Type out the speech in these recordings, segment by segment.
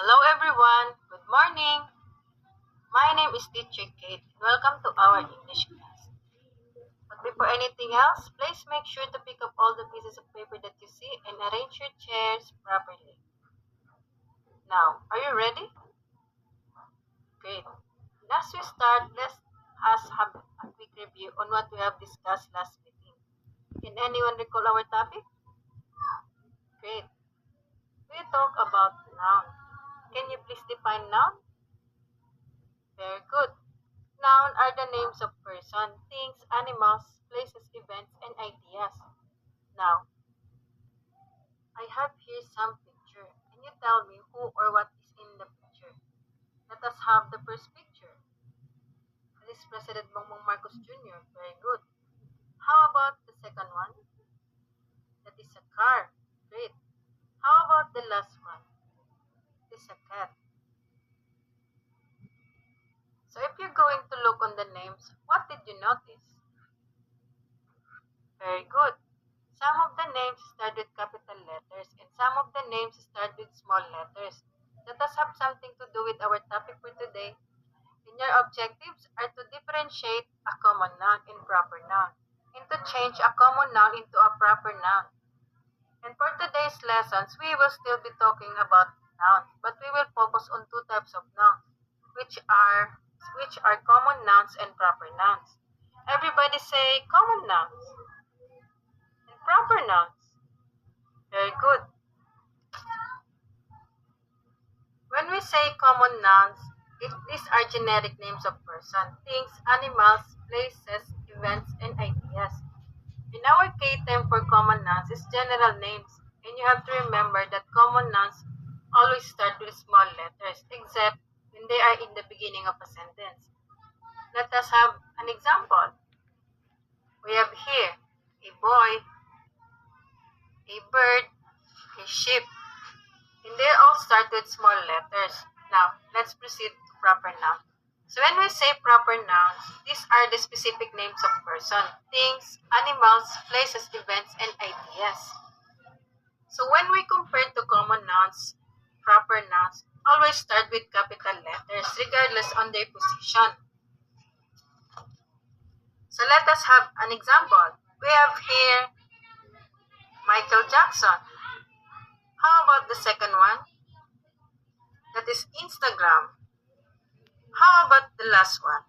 Hello everyone, good morning. My name is Teacher Kate. Welcome to our English class. But before anything else, please make sure to pick up all the pieces of paper that you see and arrange your chairs properly. Now, are you ready? Great. As we start, let us have a quick review on what we have discussed last meeting. Can anyone recall our topic? Great. We talk about noun. Can you please define noun? Very good. Noun are the names of person, things, animals, places, events, and ideas. Now, I have here some picture. Can you tell me who or what is in the picture? Let us have the first picture. This is President Bongbong Marcos Jr. Very good. How about the second one? That is a car. Great. How about the last one? It is a cat. So if you're going to look on the names, what did you notice? Very good. Some of the names start with capital letters and some of the names start with small letters. That does have something to do with our topic for today. And your objectives are to differentiate a common noun and proper noun, and to change a common noun into a proper noun. And for today's lessons, we will still be talking about nouns, but we will focus on two types of nouns, which are common nouns and proper nouns. Everybody say common nouns and proper nouns. Very good. When we say common nouns, these are generic names of person, things, animals, places, events, and ideas. In our K term for common nouns is general names, and you have to remember that common nouns always start with small letters, except when they are in the beginning of a sentence. Let us have an example. We have here a boy, a bird, a sheep, and they all start with small letters. Now, let's proceed to proper noun. So when we say proper nouns, these are the specific names of person, things, animals, places, events, and ideas. So when we compare to common nouns, proper nouns always start with capital letters regardless on their position. So let us have an example. We have here Michael Jackson. How about the second one? That is Instagram. How about the last one?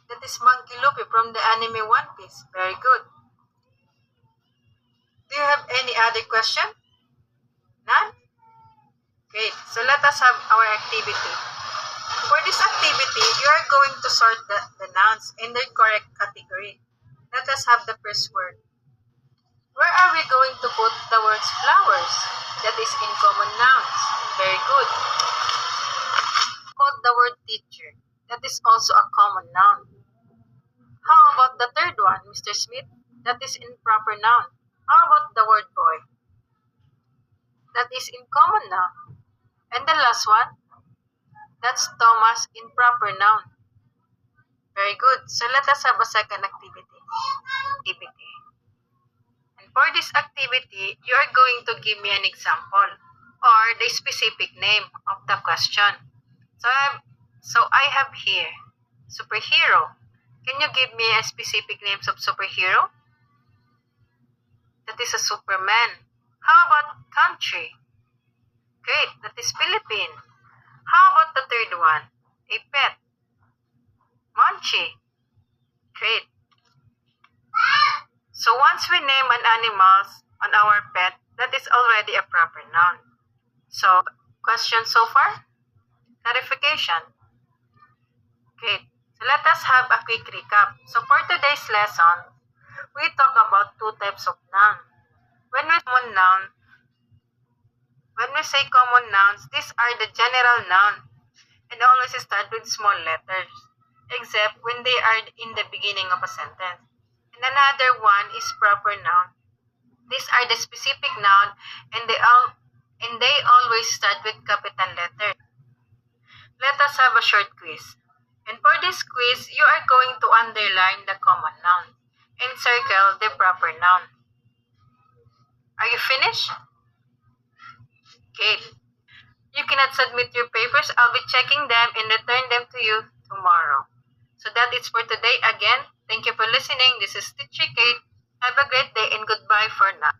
That is Monkey Luffy from the anime One Piece. Very good. Do you have any other question? None? Great. So let us have our activity. For this activity, you are going to sort the nouns in their correct category. Let us have the first word. Where are we going to put the words flowers? That is in common nouns. Very good. Put the word teacher. That is also a common noun. How about the third one, Mr. Smith? That is in proper noun. How about the word boy? That is in common noun. And the last one, that's Thomas in proper noun. Very good. So let us have a second activity. And for this activity, you are going to give me an example or the specific name of the question. So I have here superhero. Can you give me a specific names of superhero? That is a Superman. How about country? Great, that is Philippine. How about the third one? A pet. Monchi. Great. So once we name an animal on our pet, that is already a proper noun. So, question so far? Clarification. Great. So let us have a quick recap. So for today's lesson, we talk about two types of noun. When we common noun, when we say common nouns, these are the general noun and always start with small letters, except when they are in the beginning of a sentence. And another one is proper noun. These are the specific noun and they always start with capital letter. Let us have a short quiz. And for this quiz, you are going to underline the common noun and circle the proper noun. Are you finished? Okay. You can cannot submit your papers, I'll be checking them and return them to you tomorrow. So that is for today. Again, thank you for listening. This is Teacher Kate. Have a great day and goodbye for now.